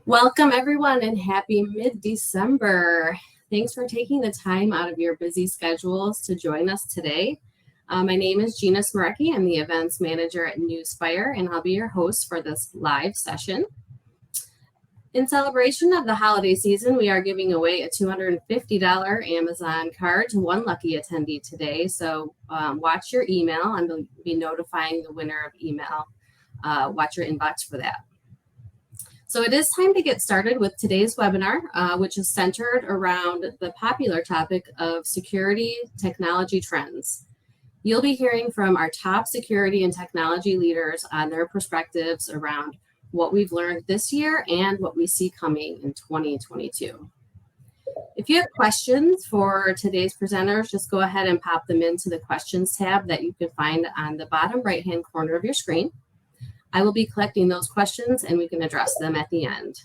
Welcome, everyone, and happy mid-December. Thanks for taking the time out of your busy schedules to join us today. My name is Gina Smarecki. I'm the events manager at Newsfire, and I'll be your host for this live session. In celebration of the holiday season, we are giving away a $250 Amazon card to one lucky attendee today. So watch your email. I'm going to be notifying the winner of email. Watch your inbox for that. So it is time to get started with today's webinar, which is centered around the popular topic of security technology trends. You'll be hearing from our top security and technology leaders on their perspectives around what we've learned this year and what we see coming in 2022. If you have questions for today's presenters, just go ahead and pop them into the questions tab that you can find on the bottom right-hand corner of your screen. I will be collecting those questions and we can address them at the end.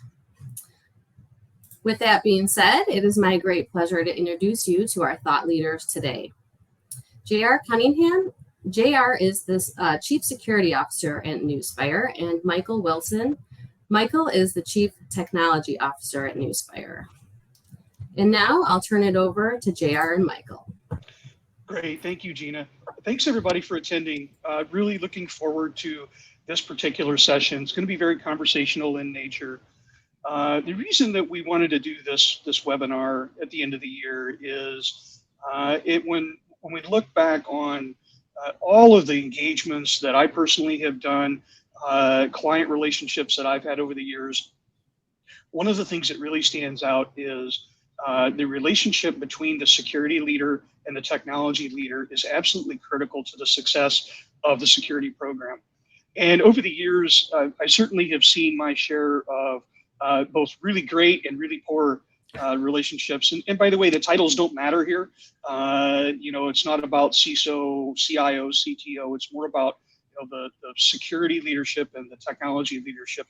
With that being said, it is my great pleasure to introduce you to our thought leaders today. J.R. Cunningham. J.R. is the Chief Security Officer at Newsfire, and Michael Wilson. Michael is the Chief Technology Officer at Newsfire. And now I'll turn it over to J.R. and Michael. Great, thank you, Gina. Thanks everybody for attending. Really looking forward to this particular session. It's going to be very conversational in nature. The reason that we wanted to do this webinar at the end of the year is when we look back on all of the engagements that I personally have done, client relationships that I've had over the years, one of the things that really stands out is the relationship between the security leader and the technology leader is absolutely critical to the success of the security program. And over the years, I certainly have seen my share of both really great and really poor relationships. And by the way, the titles don't matter here. It's not about CSO, CIO, CTO. It's more about the security leadership and the technology leadership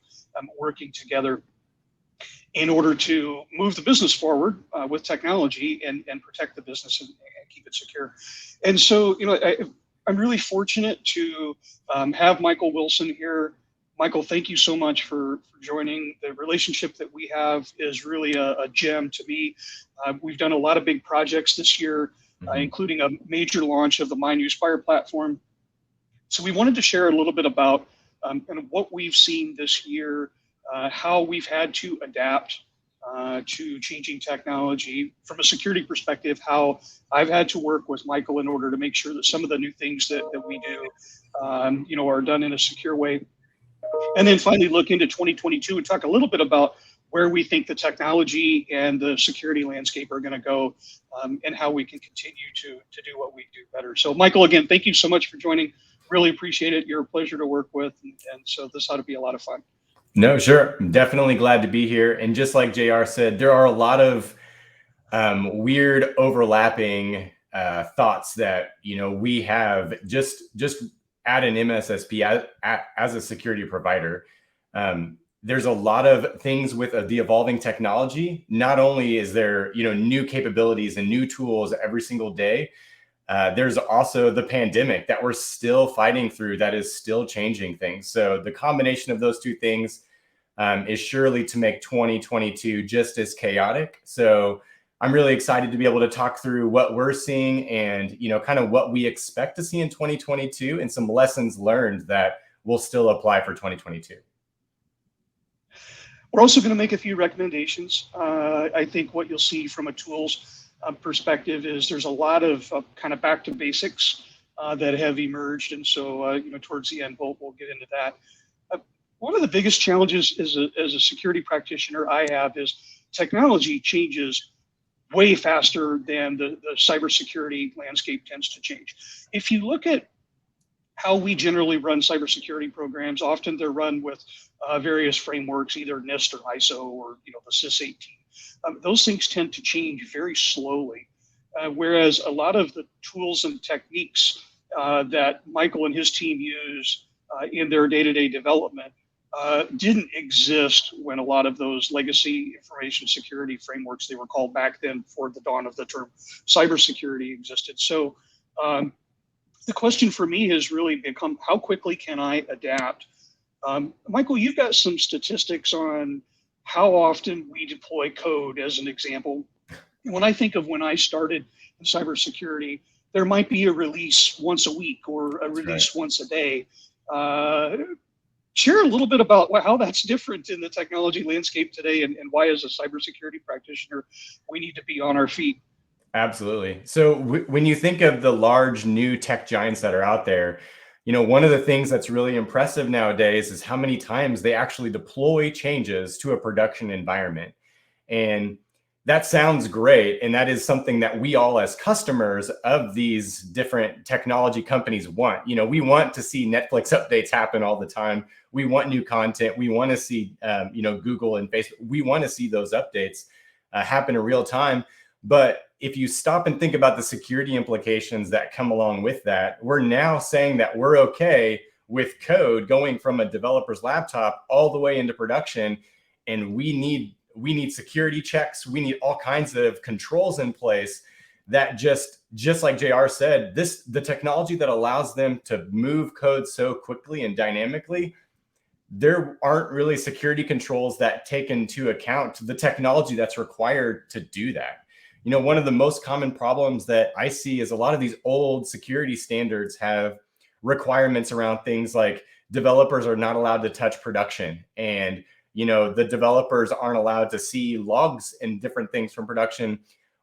working together in order to move the business forward with technology and protect the business and keep it secure. And so, I'm really fortunate to have Michael Wilson here. Michael, thank you so much for joining. The relationship that we have is really a gem to me. We've done a lot of big projects this year, including a major launch of the My Newsfire platform. So we wanted to share a little bit about kind of what we've seen this year, how we've had to adapt to changing technology from a security perspective, how I've had to work with Michael in order to make sure that some of the new things that we do, are done in a secure way. And then finally look into 2022 and talk a little bit about where we think the technology and the security landscape are going to go, and how we can continue to do what we do better. So Michael, again, thank you so much for joining. Really appreciate it. You're a pleasure to work with. And so this ought to be a lot of fun. No, sure. I'm definitely glad to be here. And just like JR said, there are a lot of weird overlapping thoughts that, we have just at an MSSP as a security provider. There's a lot of things with the evolving technology. Not only is there, new capabilities and new tools every single day, there's also the pandemic that we're still fighting through that is still changing things. So the combination of those two things is surely to make 2022 just as chaotic. So I'm really excited to be able to talk through what we're seeing and, kind of what we expect to see in 2022 and some lessons learned that will still apply for 2022. We're also going to make a few recommendations. I think what you'll see from a tools perspective is there's a lot of kind of back to basics that have emerged. And so, towards the end, we'll get into that. One of the biggest challenges as a security practitioner I have is technology changes way faster than the cybersecurity landscape tends to change. If you look at how we generally run cybersecurity programs, often they're run with various frameworks, either NIST or ISO or the CIS 18. Those things tend to change very slowly, whereas a lot of the tools and techniques that Michael and his team use in their day-to-day development didn't exist when a lot of those legacy information security frameworks, they were called back then before the dawn of the term cybersecurity existed. So the question for me has really become, how quickly can I adapt? Michael, you've got some statistics on how often we deploy code as an example. When I think of when I started in cybersecurity, there might be a release once a week or a release once a day. Share a little bit about how that's different in the technology landscape today, and why, as a cybersecurity practitioner, we need to be on our feet. Absolutely. So when you think of the large new tech giants that are out there, one of the things that's really impressive nowadays is how many times they actually deploy changes to a production environment. And that sounds great. And that is something that we all, as customers of these different technology companies, want. We want to see Netflix updates happen all the time. We want new content. We want to see, Google and Facebook. We want to see those updates happen in real time. But if you stop and think about the security implications that come along with that, we're now saying that we're okay with code going from a developer's laptop all the way into production. And we need security checks. We need all kinds of controls in place that just like JR said, the technology that allows them to move code so quickly and dynamically, there aren't really security controls that take into account the technology that's required to do that. One of the most common problems that I see is a lot of these old security standards have requirements around things like developers are not allowed to touch production, and the developers aren't allowed to see logs and different things from production.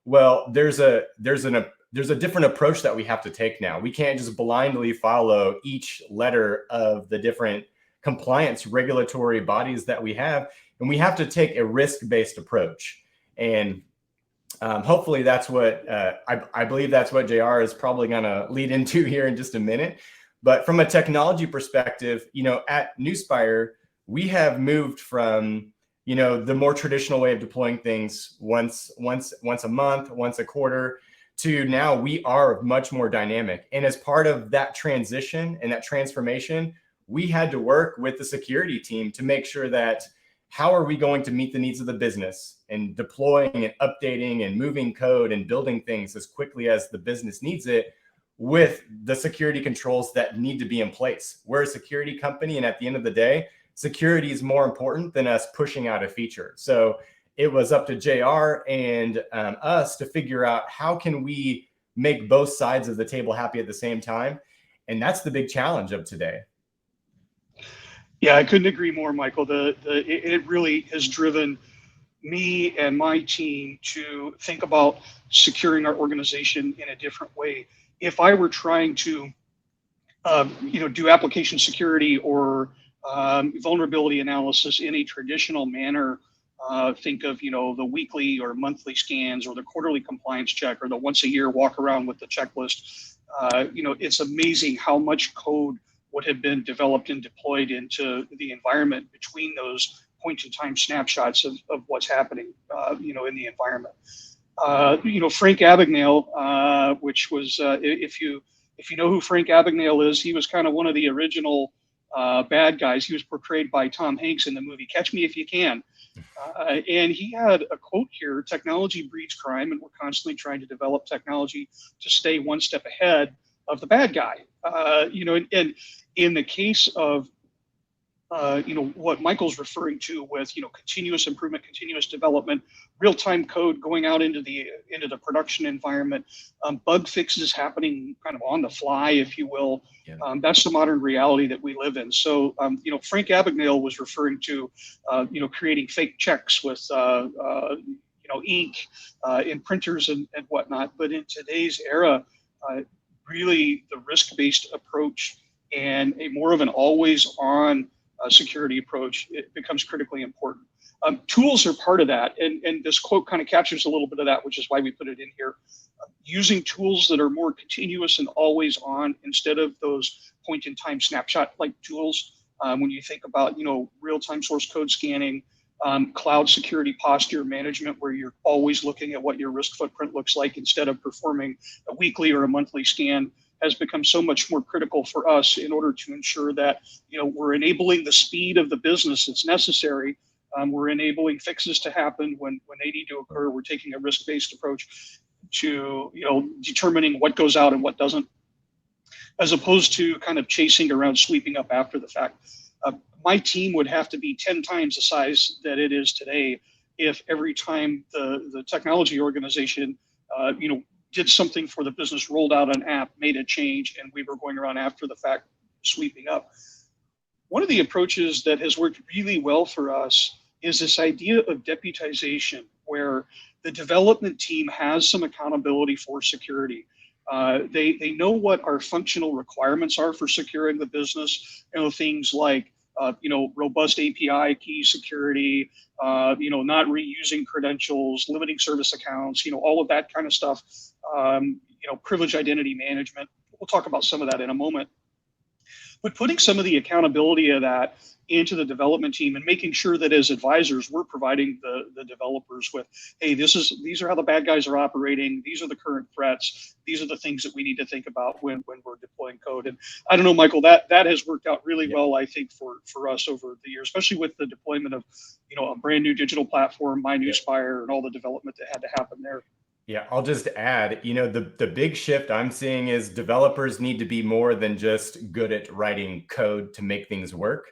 Well, there's a different approach that we have to take now. We can't just blindly follow each letter of the different compliance regulatory bodies that we have, and we have to take a risk-based approach. And hopefully that's what I believe that's what JR is probably going to lead into here in just a minute. But from a technology perspective, at Newspire, we have moved from, the more traditional way of deploying things once a month, once a quarter, to now we are much more dynamic. And as part of that transition and that transformation, we had to work with the security team to make sure that how are we going to meet the needs of the business and deploying and updating and moving code and building things as quickly as the business needs it with the security controls that need to be in place. We're a security company, and at the end of the day, security is more important than us pushing out a feature. So it was up to JR and us to figure out how can we make both sides of the table happy at the same time. And that's the big challenge of today. Yeah, I couldn't agree more, Michael. It really has driven me and my team to think about securing our organization in a different way. If I were trying to, do application security or vulnerability analysis in a traditional manner, think of, the weekly or monthly scans or the quarterly compliance check or the once a year walk around with the checklist. It's amazing how much code would have been developed and deployed into the environment between those point-in-time snapshots of what's happening, in the environment. Frank Abagnale, which was, if you know who Frank Abagnale is, he was kind of one of the original bad guys. He was portrayed by Tom Hanks in the movie Catch Me If You Can. And he had a quote here: technology breeds crime, and we're constantly trying to develop technology to stay one step ahead of the bad guy. And in the case of, what Michael's referring to with, continuous improvement, continuous development, real-time code going out into the production environment, bug fixes happening kind of on the fly, if you will. Yeah. That's the modern reality that we live in. So, Frank Abagnale was referring to, creating fake checks with, ink in printers and whatnot. But in today's era, really the risk-based approach and a more of an always-on security approach, it becomes critically important. Tools are part of that, and this quote kind of captures a little bit of that, which is why we put it in here. Using tools that are more continuous and always on instead of those point-in-time snapshot-like tools. When you think about, real-time source code scanning, cloud security posture management, where you're always looking at what your risk footprint looks like instead of performing a weekly or a monthly scan, has become so much more critical for us in order to ensure that, we're enabling the speed of the business that's necessary. We're enabling fixes to happen when they need to occur. We're taking a risk-based approach to, determining what goes out and what doesn't, as opposed to kind of chasing around, sweeping up after the fact. my team would have to be 10 times the size that it is today if every time the technology organization, did something for the business, rolled out an app, made a change, and we were going around after the fact sweeping up. One of the approaches that has worked really well for us is this idea of deputization, where the development team has some accountability for security. They know what our functional requirements are for securing the business. Things like robust API key security, not reusing credentials, limiting service accounts, all of that kind of stuff. Privilege identity management. We'll talk about some of that in a moment. But putting some of the accountability of that into the development team and making sure that as advisors, we're providing the developers with, hey, these are how the bad guys are operating. These are the current threats. These are the things that we need to think about when we're deploying code. And I don't know, Michael, that has worked out really well, I think, for us over the years, especially with the deployment of, a brand new digital platform, MyNewsFire, and all the development that had to happen there. Yeah, I'll just add, the big shift I'm seeing is developers need to be more than just good at writing code to make things work.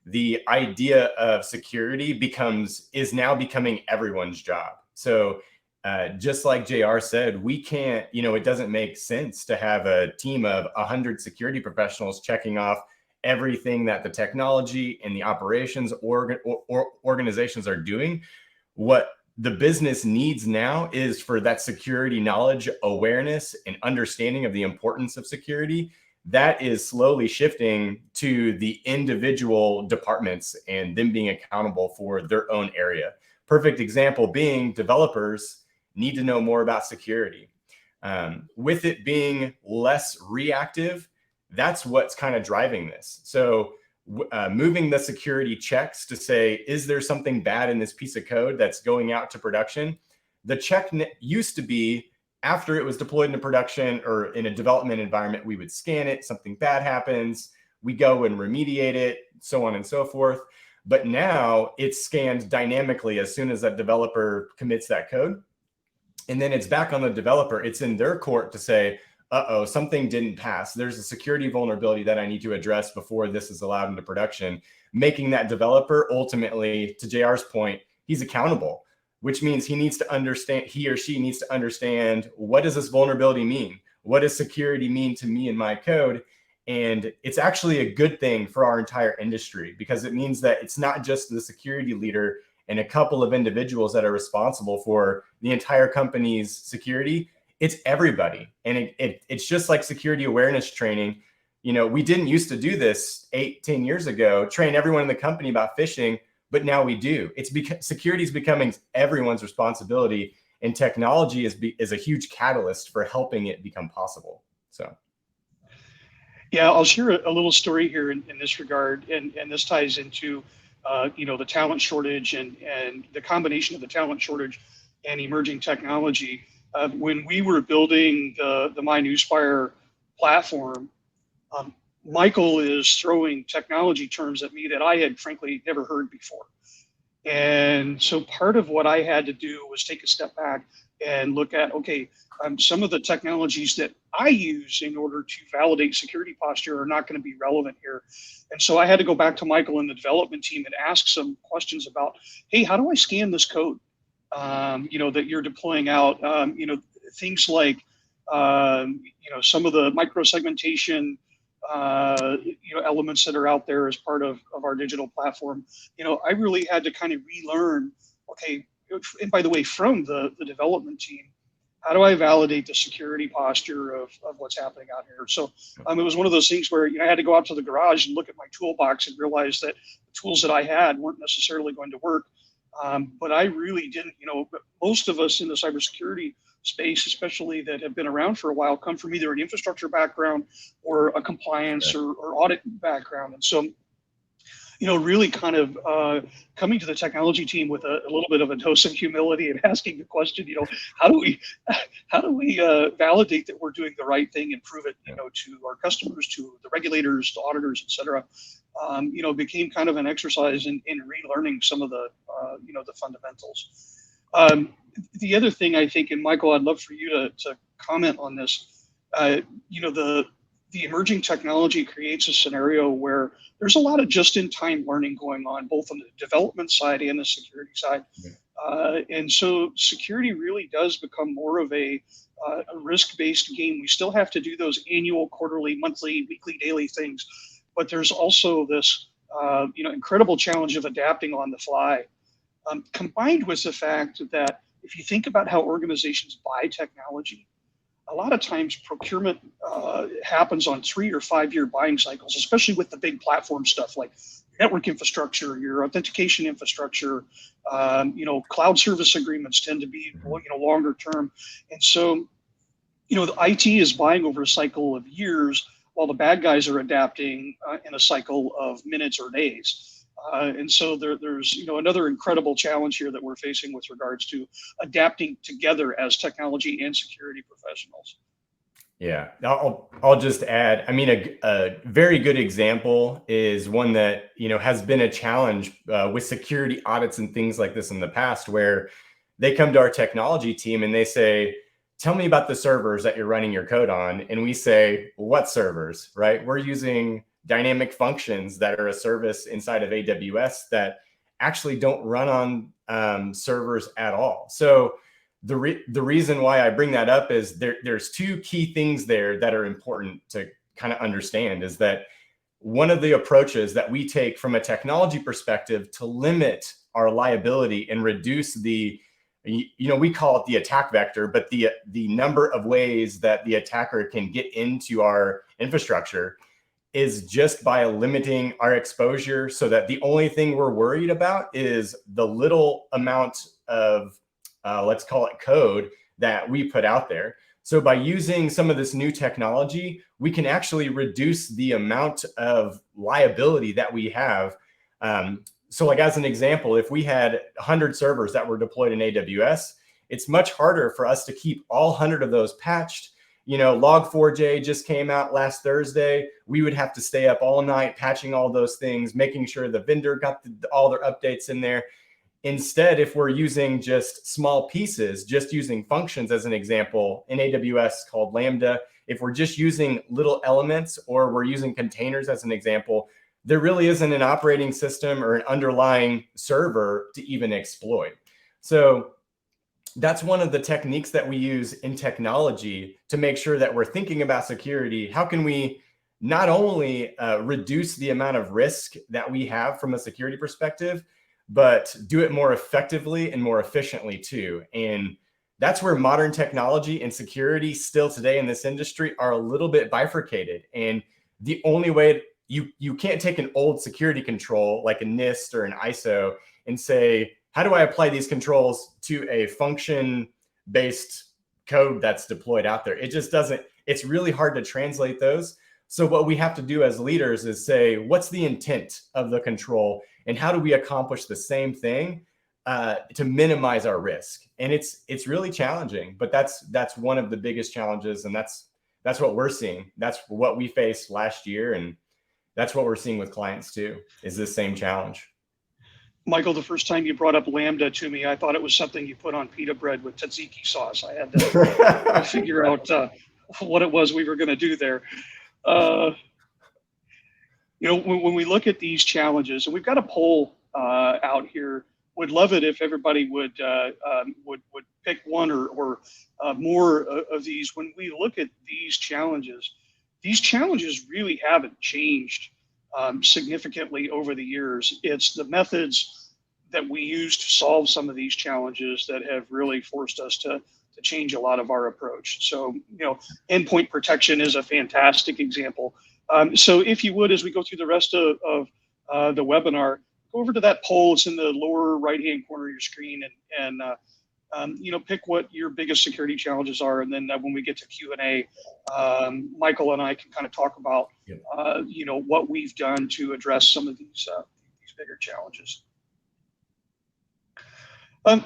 The idea of security is now becoming everyone's job. So just like JR said, we can't, it doesn't make sense to have a team of 100 security professionals checking off everything that the technology and the operations organizations are doing. What the business needs now is for that security knowledge, awareness, and understanding of the importance of security. That is slowly shifting to the individual departments and them being accountable for their own area. Perfect example being developers need to know more about security. With it being less reactive, that's what's kind of driving this. So moving the security checks to say, is there something bad in this piece of code that's going out to production? The check used to be after it was deployed into production or in a development environment, we would scan it, something bad happens, we go and remediate it, so on and so forth. But now it's scanned dynamically as soon as that developer commits that code. And then it's back on the developer. It's in their court to say, uh-oh, something didn't pass. There's a security vulnerability that I need to address before this is allowed into production, making that developer ultimately, to JR's point, he's accountable, which means he or she needs to understand, what does this vulnerability mean? What does security mean to me and my code? And it's actually a good thing for our entire industry, because it means that it's not just the security leader and a couple of individuals that are responsible for the entire company's security. It's everybody. And it's just like security awareness training. We didn't used to do this 8-10 years ago, train everyone in the company about phishing, but now we do. It's because security is becoming everyone's responsibility, and technology is a huge catalyst for helping it become possible. So. Yeah, I'll share a little story here in this regard, and this ties into the talent shortage and the combination of the talent shortage and emerging technology. When we were building the MyNewsFire platform, Michael is throwing technology terms at me that I had frankly never heard before. And so part of what I had to do was take a step back and look at, some of the technologies that I use in order to validate security posture are not going to be relevant here. And so I had to go back to Michael and the development team and ask some questions about, hey, how do I scan this code? That you're deploying out, things like, some of the microsegmentation, elements that are out there as part of our digital platform. I really had to kind of relearn, and by the way, from the development team, how do I validate the security posture of what's happening out here? So it was one of those things where I had to go out to the garage and look at my toolbox and realize that the tools that I had weren't necessarily going to work. But I really didn't, most of us in the cybersecurity space, especially that have been around for a while, come from either an infrastructure background or a compliance or audit background. And so, really kind of coming to the technology team with a little bit of a dose of humility and asking the question, how do we validate that we're doing the right thing and prove it, to our customers, to the regulators, to auditors, et cetera. Became kind of an exercise in relearning some of the, the fundamentals. The other thing I think, and Michael, I'd love for you to comment on this, the the emerging technology creates a scenario where there's a lot of just-in-time learning going on, both on the development side and the security side. And so security really does become more of a risk-based game. We still have to do those annual, quarterly, monthly, weekly, daily things, but there's also this incredible challenge of adapting on the fly, combined with the fact that if you think about how organizations buy technology, a lot of times procurement happens on 3 or 5 year buying cycles, especially with the big platform stuff like network infrastructure, your authentication infrastructure. Cloud service agreements tend to be longer term, and so the IT is buying over a cycle of years, while the bad guys are adapting in a cycle of minutes or days. And so there's another incredible challenge here that we're facing with regards to adapting together as technology and security professionals. Yeah, I'll just add, I mean, a very good example is one that, has been a challenge with security audits and things like this in the past, where they come to our technology team and they say, tell me about the servers that you're running your code on. And we say, what servers, right? We're using dynamic functions that are a service inside of AWS that actually don't run on servers at all. So the reason why I bring that up is there's two key things there that are important to kind of understand, is that one of the approaches that we take from a technology perspective to limit our liability and reduce the, we call it the attack vector, but the number of ways that the attacker can get into our infrastructure is just by limiting our exposure, so that the only thing we're worried about is the little amount of, let's call it code, that we put out there. So by using some of this new technology, we can actually reduce the amount of liability that we have. So like as an example, if we had 100 servers that were deployed in AWS, it's much harder for us to keep all 100 of those patched. Log4j just came out last Thursday. We would have to stay up all night patching all those things, making sure the vendor got all their updates in there. Instead, if we're using just small pieces, just using functions as an example in AWS called Lambda, if we're just using little elements, or we're using containers as an example, there really isn't an operating system or an underlying server to even exploit. So that's one of the techniques that we use in technology to make sure that we're thinking about security. How can we not only reduce the amount of risk that we have from a security perspective, but do it more effectively and more efficiently too? And that's where modern technology and security still today in this industry are a little bit bifurcated. And the only way, you can't take an old security control like a NIST or an ISO and say, how do I apply these controls to a function-based code that's deployed out there? It just doesn't, it's really hard to translate those. So what we have to do as leaders is say, what's the intent of the control, and how do we accomplish the same thing to minimize our risk? And it's really challenging, but that's one of the biggest challenges, and that's what we're seeing. That's what we faced last year, and that's what we're seeing with clients too, is this same challenge. Michael, the first time you brought up Lambda to me, I thought it was something you put on pita bread with tzatziki sauce. I had to figure out what it was we were going to do there. When we look at these challenges, and we've got a poll out here, would love it if everybody would pick one or more of these. When we look at these challenges really haven't changed significantly over the years. It's the methods that we use to solve some of these challenges that have really forced us to change a lot of our approach. So, endpoint protection is a fantastic example. So if you would, as we go through the rest of the webinar, go over to that poll. It's in the lower right-hand corner of your screen, and pick what your biggest security challenges are. And then when we get to Q&A, Michael and I can kind of talk about, what we've done to address some of these bigger challenges. I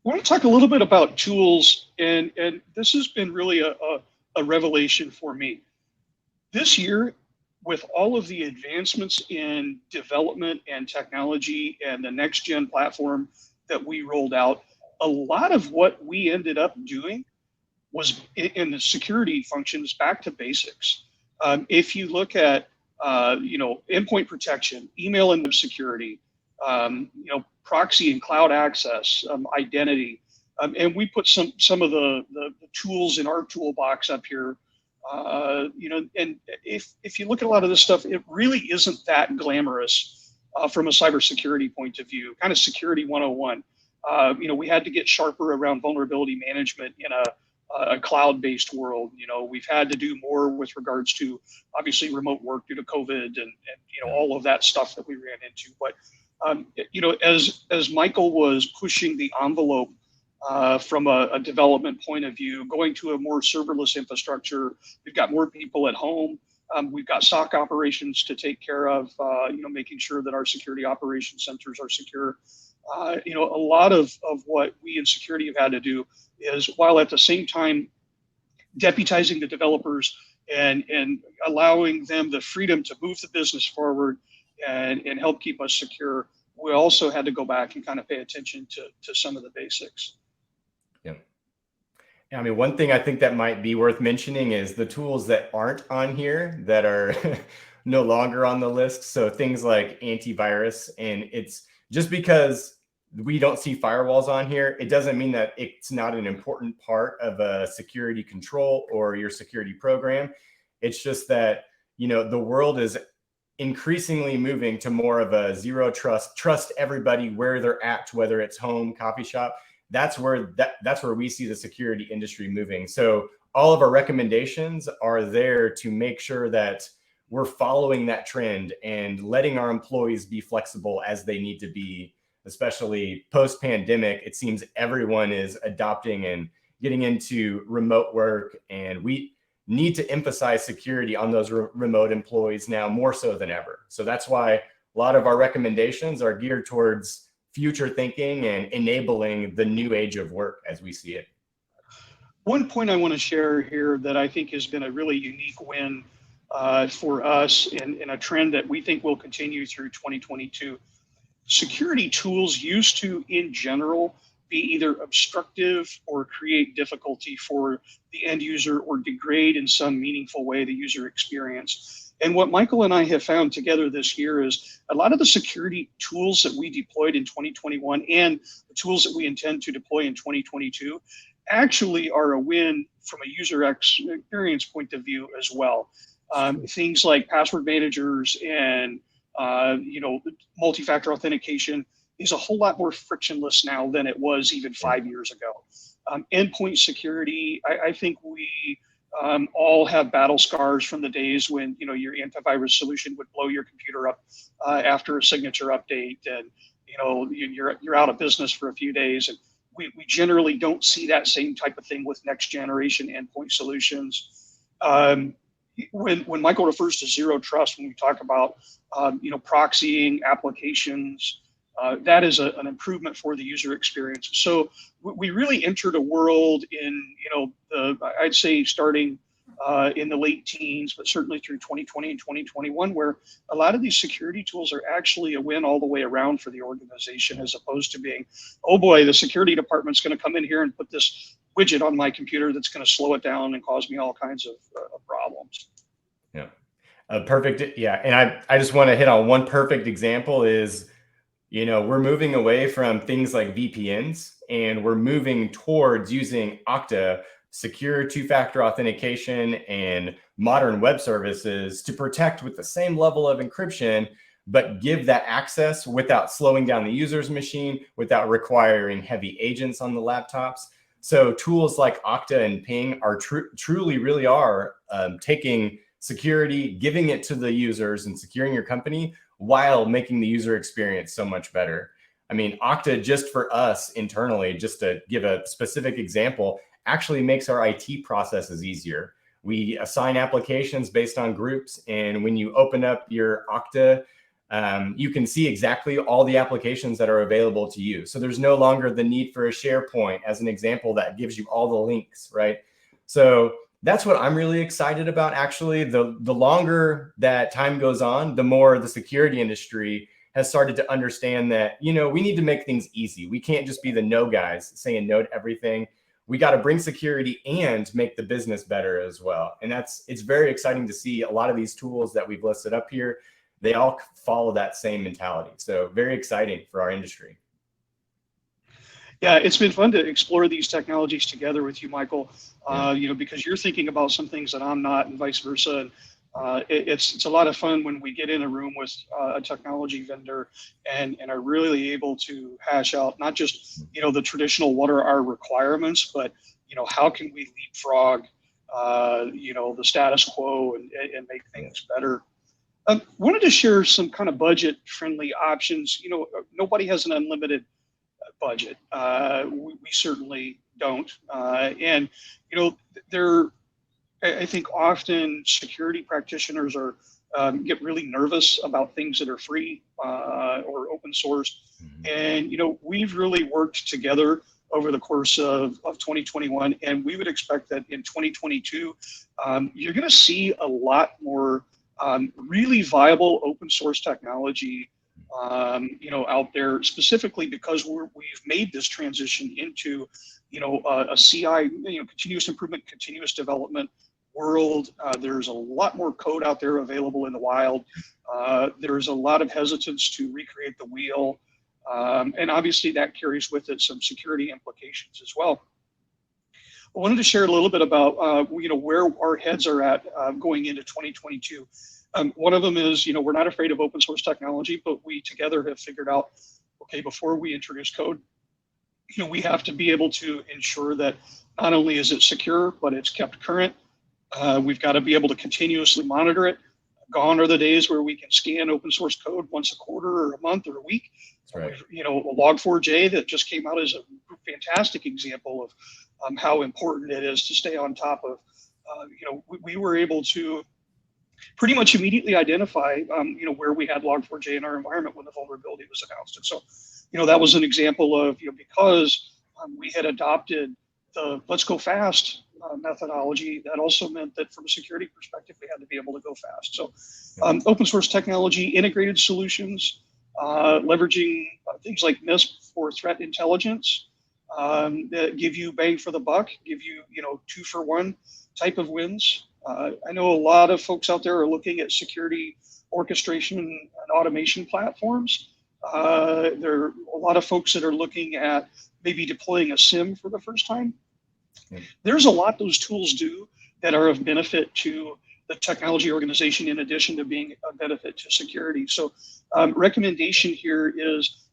want to talk a little bit about tools, and this has been really a revelation for me. This year, with all of the advancements in development and technology and the next-gen platform that we rolled out, a lot of what we ended up doing was in the security functions back to basics. If you look at endpoint protection, email and web security, proxy and cloud access, identity, and we put some of the tools in our toolbox up here. And if you look at a lot of this stuff, it really isn't that glamorous from a cybersecurity point of view. Kind of security 101. We had to get sharper around vulnerability management in a cloud-based world. We've had to do more with regards to obviously remote work due to COVID and all of that stuff that we ran into. But as Michael was pushing the envelope from a development point of view, going to a more serverless infrastructure, we've got more people at home. We've got SOC operations to take care of, making sure that our security operations centers are secure. A lot of what we in security have had to do is, while at the same time deputizing the developers and allowing them the freedom to move the business forward and help keep us secure, we also had to go back and kind of pay attention to some of the basics. Yeah. I mean, one thing I think that might be worth mentioning is the tools that aren't on here that are no longer on the list. So things like antivirus, and it's just because we don't see firewalls on here, it doesn't mean that it's not an important part of a security control or your security program. It's just that, the world is increasingly moving to more of a zero trust everybody where they're at, whether it's home, coffee shop. That's where we see the security industry moving. So all of our recommendations are there to make sure that we're following that trend and letting our employees be flexible as they need to be, especially post-pandemic. It seems everyone is adopting and getting into remote work, and we need to emphasize security on those remote employees now more so than ever. So that's why a lot of our recommendations are geared towards future thinking and enabling the new age of work as we see it. One point I want to share here that I think has been a really unique win for us in a trend that we think will continue through 2022. Security tools used to, in general, be either obstructive or create difficulty for the end user or degrade in some meaningful way the user experience. And what Michael and I have found together this year is a lot of the security tools that we deployed in 2021 and the tools that we intend to deploy in 2022 actually are a win from a user experience point of view as well. Things like password managers and multi-factor authentication is a whole lot more frictionless now than it was even 5 years ago. Endpoint security, I think we all have battle scars from the days when your antivirus solution would blow your computer up after a signature update, and you're out of business for a few days. And we generally don't see that same type of thing with next generation endpoint solutions. When Michael refers to zero trust, when we talk about proxying applications, that is an improvement for the user experience. So we really entered a world in I'd say starting in the late teens, but certainly through 2020 and 2021, where a lot of these security tools are actually a win all the way around for the organization, as opposed to being, oh boy, the security department's going to come in here and put this widget on my computer that's going to slow it down and cause me all kinds of problems. Yeah. Perfect. Yeah. And I just want to hit on one perfect example is, we're moving away from things like VPNs, and we're moving towards using Okta, secure two-factor authentication, and modern web services to protect with the same level of encryption, but give that access without slowing down the user's machine, without requiring heavy agents on the laptops. So tools like Okta and Ping are truly really are taking security, giving it to the users and securing your company while making the user experience so much better. I mean, Okta, just for us internally, just to give a specific example, actually makes our IT processes easier. We assign applications based on groups, and when you open up your Okta, you can see exactly all the applications that are available to you. So there's no longer the need for a SharePoint, as an example, that gives you all the links, right? So that's what I'm really excited about. Actually, the longer that time goes on, the more the security industry has started to understand that, we need to make things easy. We can't just be the no guys saying no to everything. we got to bring security and make the business better as well. And it's very exciting to see a lot of these tools that we've listed up here. They all follow that same mentality. So very exciting for our industry. Yeah, it's been fun to explore these technologies together with you, Michael. Because you're thinking about some things that I'm not, and vice versa. And it's a lot of fun when we get in a room with a technology vendor and are really able to hash out not just the traditional what are our requirements, but how can we leapfrog the status quo and make things better. Wanted to share some kind of budget friendly options. Nobody has an unlimited budget. We certainly don't. And I think often security practitioners are get really nervous about things that are free or open source. And we've really worked together over the course of 2021, and we would expect that in 2022, you're going to see a lot more really viable open source technology out there, specifically because we've made this transition into a CI, continuous improvement, continuous development world. There's a lot more code out there available in the wild. There's a lot of hesitance to recreate the wheel. And obviously that carries with it some security implications as well. I wanted to share a little bit about where our heads are at going into 2022. One of them is, we're not afraid of open source technology, but we together have figured out, okay, before we introduce code, we have to be able to ensure that not only is it secure, but it's kept current. We've got to be able to continuously monitor it. Gone are the days where we can scan open source code once a quarter or a month or a week. That's right. Log4j that just came out is a fantastic example of how important it is to stay on top of. We were able to pretty much immediately identify, where we had Log4j in our environment when the vulnerability was announced. And so, that was an example of, because we had adopted the let's go fast methodology, that also meant that from a security perspective, we had to be able to go fast. So open source technology, integrated solutions, leveraging things like NISP for threat intelligence that give you bang for the buck, give you, 2-for-1 type of wins. I know a lot of folks out there are looking at security orchestration and automation platforms. There are a lot of folks that are looking at maybe deploying a SIM for the first time. There's a lot those tools do that are of benefit to the technology organization in addition to being a benefit to security. So recommendation here is,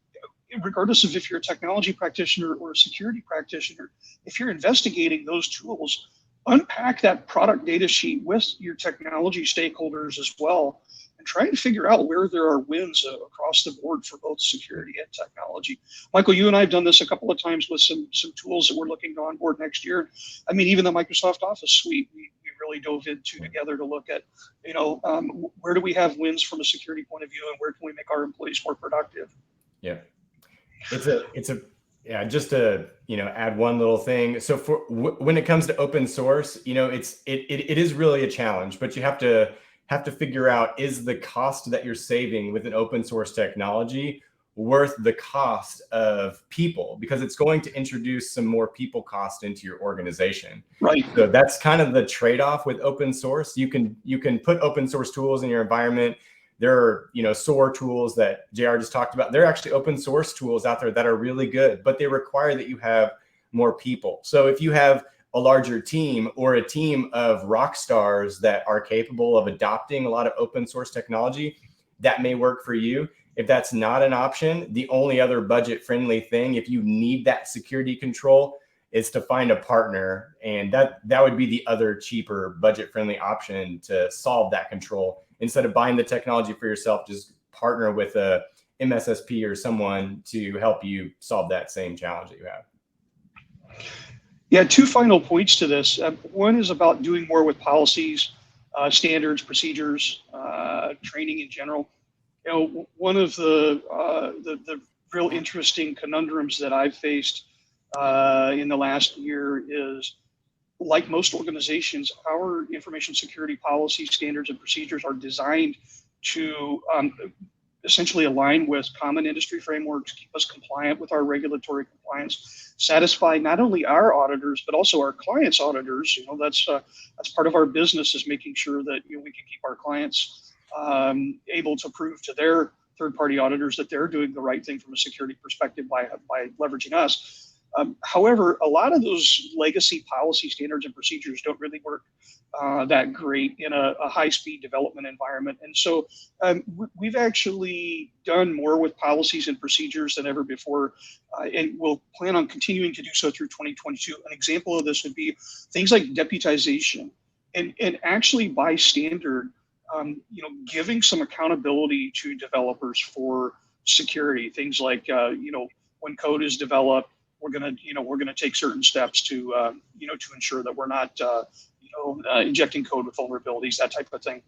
regardless of if you're a technology practitioner or a security practitioner, if you're investigating those tools, unpack that product data sheet with your technology stakeholders as well, and try to figure out where there are wins across the board for both security and technology. Michael, you and I have done this a couple of times with some tools that we're looking to onboard next year. I mean, even the Microsoft Office suite, we really dove into together to look at, where do we have wins from a security point of view, and where can we make our employees more productive? Yeah, just to add one little thing. So when it comes to open source, it is really a challenge, but you have to figure out, is the cost that you're saving with an open source technology worth the cost of people, because it's going to introduce some more people cost into your organization. Right. So that's kind of the trade-off with open source. You can put open source tools in your environment. There are, SOAR tools that JR just talked about. There are actually open source tools out there that are really good, but they require that you have more people. So if you have a larger team or a team of rock stars that are capable of adopting a lot of open source technology, that may work for you. If that's not an option, the only other budget friendly thing, if you need that security control, is to find a partner. And that would be the other cheaper budget friendly option to solve that control. Instead of buying the technology for yourself, just partner with a MSSP or someone to help you solve that same challenge that you have. Yeah, two final points to this. One is about doing more with policies, standards, procedures, training in general. One of the real interesting conundrums that I've faced in the last year is, like most organizations, our information security policy standards and procedures are designed to essentially align with common industry frameworks, keep us compliant with our regulatory compliance, satisfy not only our auditors but also our clients' auditors. That's part of our business, is making sure that we can keep our clients able to prove to their third-party auditors that they're doing the right thing from a security perspective by leveraging us. However, a lot of those legacy policy standards and procedures don't really work that great in a high-speed development environment. And so we've actually done more with policies and procedures than ever before, and we'll plan on continuing to do so through 2022. An example of this would be things like deputization, and actually by standard, giving some accountability to developers for security. Things like when code is developed, we're gonna take certain steps to ensure that we're not injecting code with vulnerabilities, that type of thing.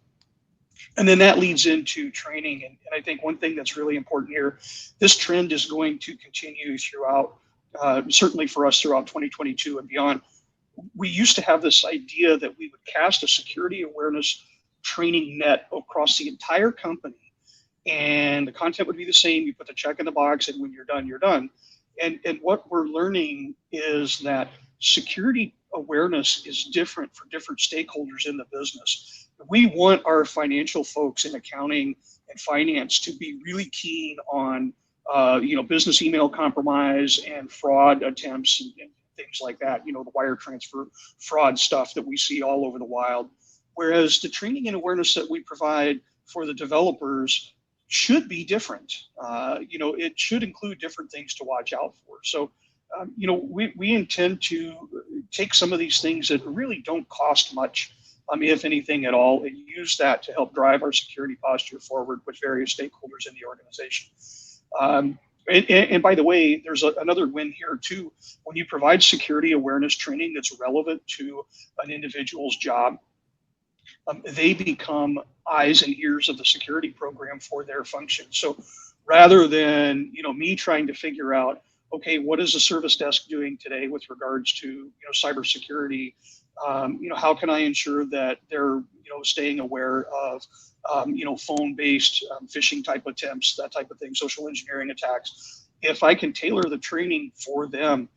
And then that leads into training. And I think one thing that's really important here, this trend is going to continue throughout, certainly for us throughout 2022 and beyond. We used to have this idea that we would cast a security awareness training net across the entire company, and the content would be the same. You put the check in the box, and when you're done, you're done. And what we're learning is that security awareness is different for different stakeholders in the business. We want our financial folks in accounting and finance to be really keen on business email compromise and fraud attempts and things like that, the wire transfer fraud stuff that we see all over the wild. Whereas the training and awareness that we provide for the developers should be different. It should include different things to watch out for. So, we intend to take some of these things that really don't cost much, if anything at all, and use that to help drive our security posture forward with various stakeholders in the organization. And by the way, there's another win here too. When you provide security awareness training that's relevant to an individual's job, they become eyes and ears of the security program for their function. So rather than me trying to figure out, okay, what is the service desk doing today with regards to cybersecurity? How can I ensure that they're staying aware of phone-based phishing type attempts, that type of thing, social engineering attacks? If I can tailor the training for them,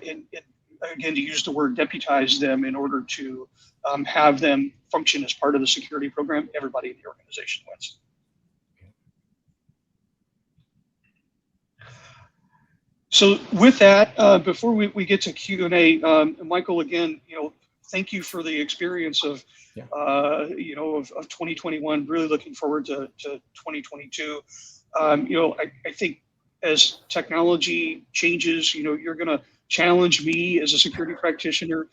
and again, to use the word deputize them in order to have them function as part of the security program, everybody in the organization wins. So with that, before we get to Q&A, Michael, again, thank you for the experience of 2021. Really looking forward to 2022. I think as technology changes, you're going to challenge me as a security practitioner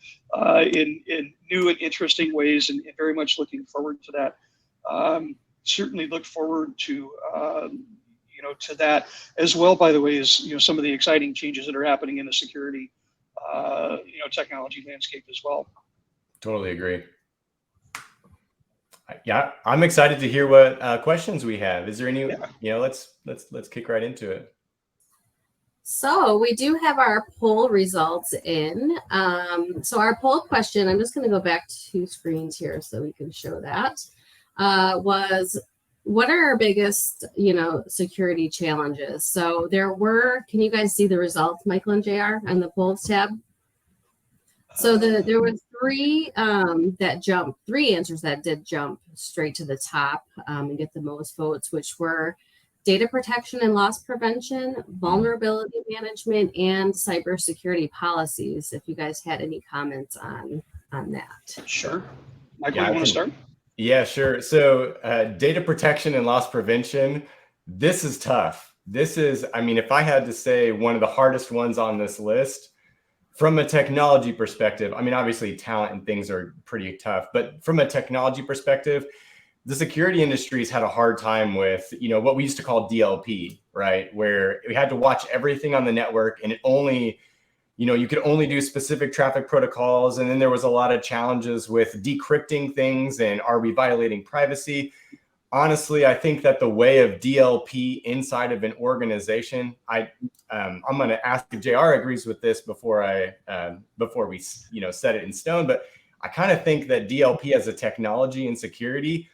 in new and interesting ways, and very much looking forward to that. Certainly look forward to to that as well. By the way, is some of the exciting changes that are happening in the security technology landscape as well. Totally agree. Yeah, I'm excited to hear what questions we have. Is there any? Let's kick right into it. So we do have our poll results in. So our poll question, I'm just going to go back 2 screens here so we can show that, was what are our biggest, security challenges? So there were, can you guys see the results, Michael and JR, on the polls tab? So there were 3 3 answers that did jump straight to the top and get the most votes, which were data protection and loss prevention, vulnerability management, and cybersecurity policies. If you guys had any comments on that. Sure. Michael, you want to start? Yeah, sure. So data protection and loss prevention, this is tough. This is, if I had to say one of the hardest ones on this list, from a technology perspective, obviously talent and things are pretty tough, but from a technology perspective, the security industry's had a hard time with, what we used to call DLP, right? Where we had to watch everything on the network, and it only, you could only do specific traffic protocols. And then there was a lot of challenges with decrypting things and are we violating privacy? Honestly, I think that the way of DLP inside of an organization, I'm going to ask if JR agrees with this before we set it in stone, but I kind of think that DLP as a technology and security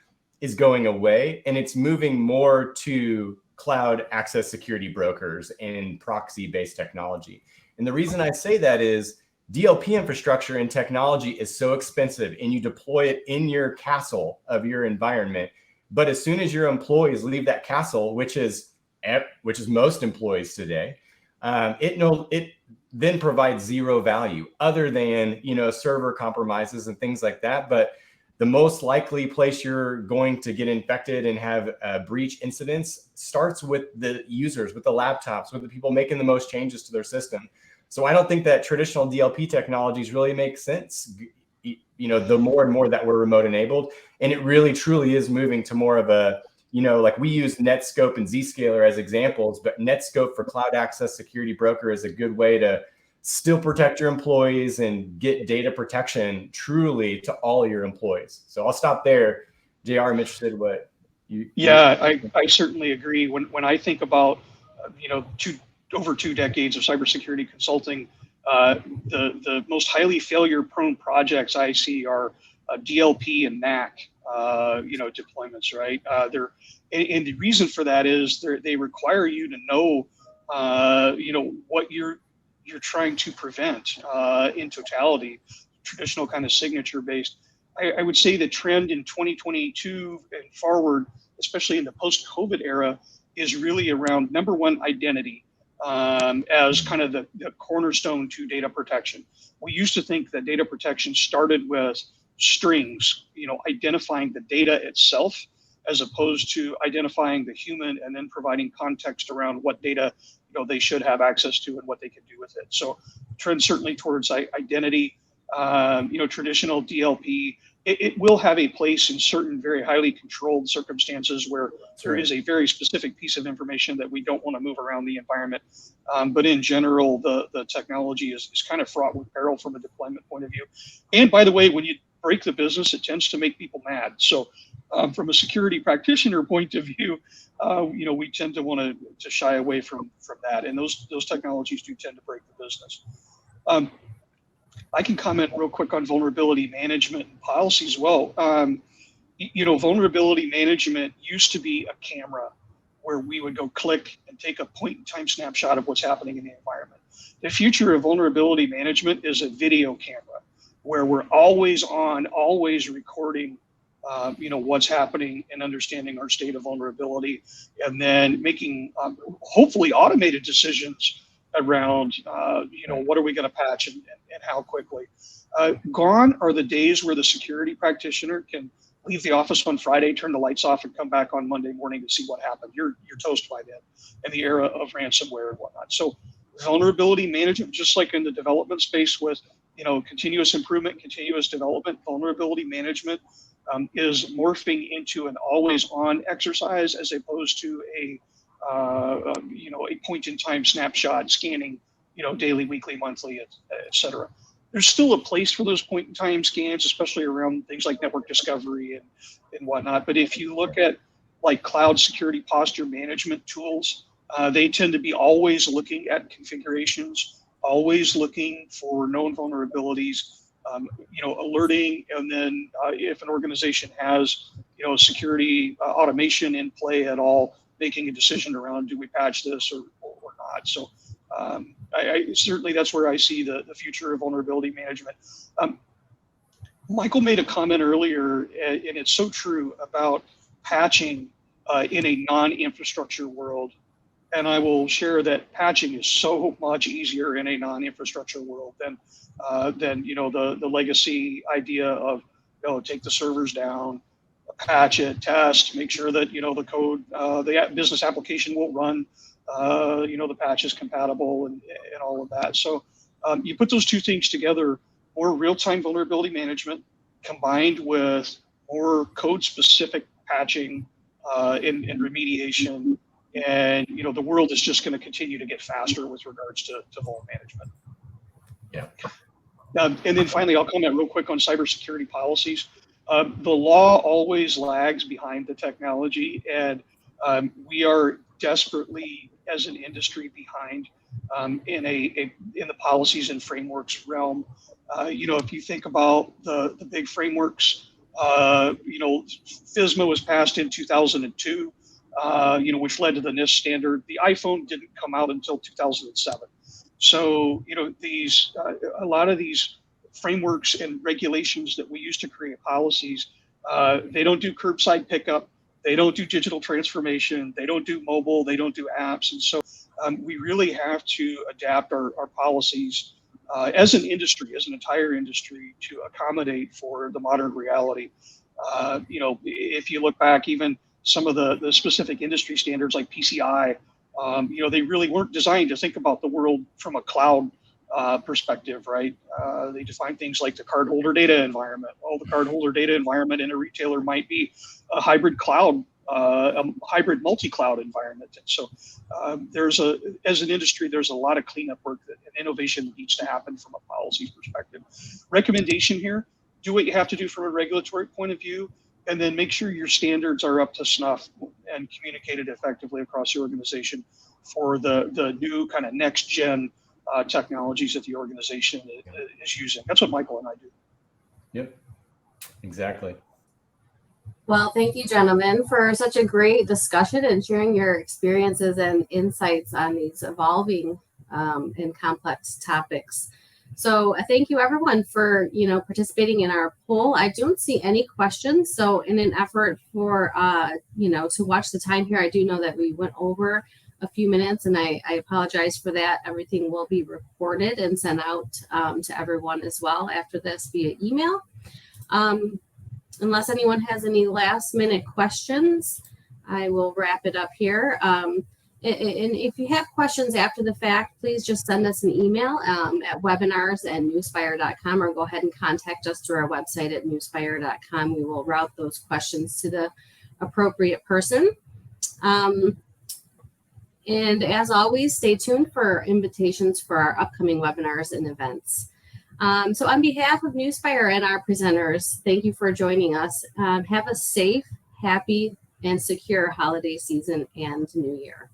is going away, and it's moving more to cloud access security brokers and proxy-based technology. And the reason I say that is DLP infrastructure and technology is so expensive, and you deploy it in your castle of your environment. But as soon as your employees leave that castle, which is most employees today, it then provides zero value other than, server compromises and things like that. But the most likely place you're going to get infected and have breach incidents starts with the users, with the laptops, with the people making the most changes to their system. So I don't think that traditional DLP technologies really make sense, the more and more that we're remote enabled. And it really truly is moving to more of a, like we use Netscope and Zscaler as examples, but Netscope for cloud access security broker is a good way to still protect your employees and get data protection truly to all your employees. So I'll stop there. JR, I'm interested what you. Yeah, I certainly agree. When I think about, over 2 decades of cybersecurity consulting, the most highly failure-prone projects I see are DLP and NAC, deployments, right? And the reason for that is they require you to know, what you're trying to prevent in totality. Traditional kind of signature-based. I would say the trend in 2022 and forward, especially in the post-COVID era, is really around, number one, identity. As kind of the cornerstone to data protection. We used to think that data protection started with strings, identifying the data itself, as opposed to identifying the human and then providing context around what data, they should have access to and what they can do with it. So trend certainly towards identity, traditional DLP. It will have a place in certain very highly controlled circumstances where there is a very specific piece of information that we don't want to move around the environment. But in general, the technology is kind of fraught with peril from a deployment point of view. And by the way, when you break the business, it tends to make people mad. So from a security practitioner point of view, we tend to want to shy away from that. And those technologies do tend to break the business. I can comment real quick on vulnerability management and policy as well. Vulnerability management used to be a camera where we would go click and take a point-in-time snapshot of what's happening in the environment. The future of vulnerability management is a video camera where we're always on, always recording, what's happening and understanding our state of vulnerability, and then making hopefully automated decisions around, what are we going to patch and how quickly. Gone are the days where the security practitioner can leave the office on Friday, turn the lights off, and come back on Monday morning to see what happened. You're toast by then, in the era of ransomware and whatnot. So vulnerability management, just like in the development space with continuous improvement, continuous development, vulnerability management is morphing into an always-on exercise as opposed to a point-in-time snapshot scanning, daily, weekly, monthly, et cetera. There's still a place for those point-in-time scans, especially around things like network discovery and whatnot. But if you look at like cloud security posture management tools, they tend to be always looking at configurations, always looking for known vulnerabilities, alerting, and then if an organization has, security automation in play at all, making a decision around, do we patch this or not? So I certainly, that's where I see the future of vulnerability management. Michael made a comment earlier, and it's so true, about patching in a non-infrastructure world. And I will share that patching is so much easier in a non-infrastructure world than the legacy idea of, take the servers down, patch it, test, make sure that, the code, the business application will run, the patch is compatible and all of that. So you put those two things together, more real-time vulnerability management combined with more code-specific patching and remediation. And, the world is just going to continue to get faster with regards to vulnerability management. Yeah. And then finally, I'll comment real quick on cybersecurity policies. The law always lags behind the technology, and we are desperately, as an industry, behind in the policies and frameworks realm. If you think about the big frameworks, FSMA was passed in 2002, which led to the NIST standard. The iPhone didn't come out until 2007. So, a lot of these frameworks and regulations that we use to create policies, they don't do curbside pickup, they don't do digital transformation, they don't do mobile, they don't do apps. And so we really have to adapt our policies as an industry, as an entire industry, to accommodate for the modern reality. If you look back, even some of the specific industry standards like PCI, they really weren't designed to think about the world from a cloud perspective, right? They define things like the cardholder data environment. Well, the cardholder data environment in a retailer might be a hybrid cloud, a hybrid multi-cloud environment. And so as an industry, there's a lot of cleanup work and innovation that needs to happen from a policy perspective. Recommendation here, do what you have to do from a regulatory point of view, and then make sure your standards are up to snuff and communicated effectively across the organization for the new kind of next gen technologies that the organization is using. That's what Michael and I do. Yep, exactly. Well, thank you, gentlemen, for such a great discussion and sharing your experiences and insights on these evolving and complex topics. So thank you, everyone, for participating in our poll. I don't see any questions. So in an effort for to watch the time here, I do know that we went over a few minutes, and I apologize for that. Everything will be recorded and sent out to everyone as well after this via email. Unless anyone has any last minute questions, I will wrap it up here. And if you have questions after the fact, please just send us an email at webinars@newspire.com, or go ahead and contact us through our website at newspire.com. We will route those questions to the appropriate person. And as always, stay tuned for invitations for our upcoming webinars and events. So on behalf of Newspire and our presenters, thank you for joining us. Have a safe, happy, and secure holiday season and new year.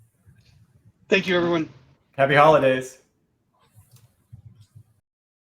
Thank you, everyone. Happy holidays.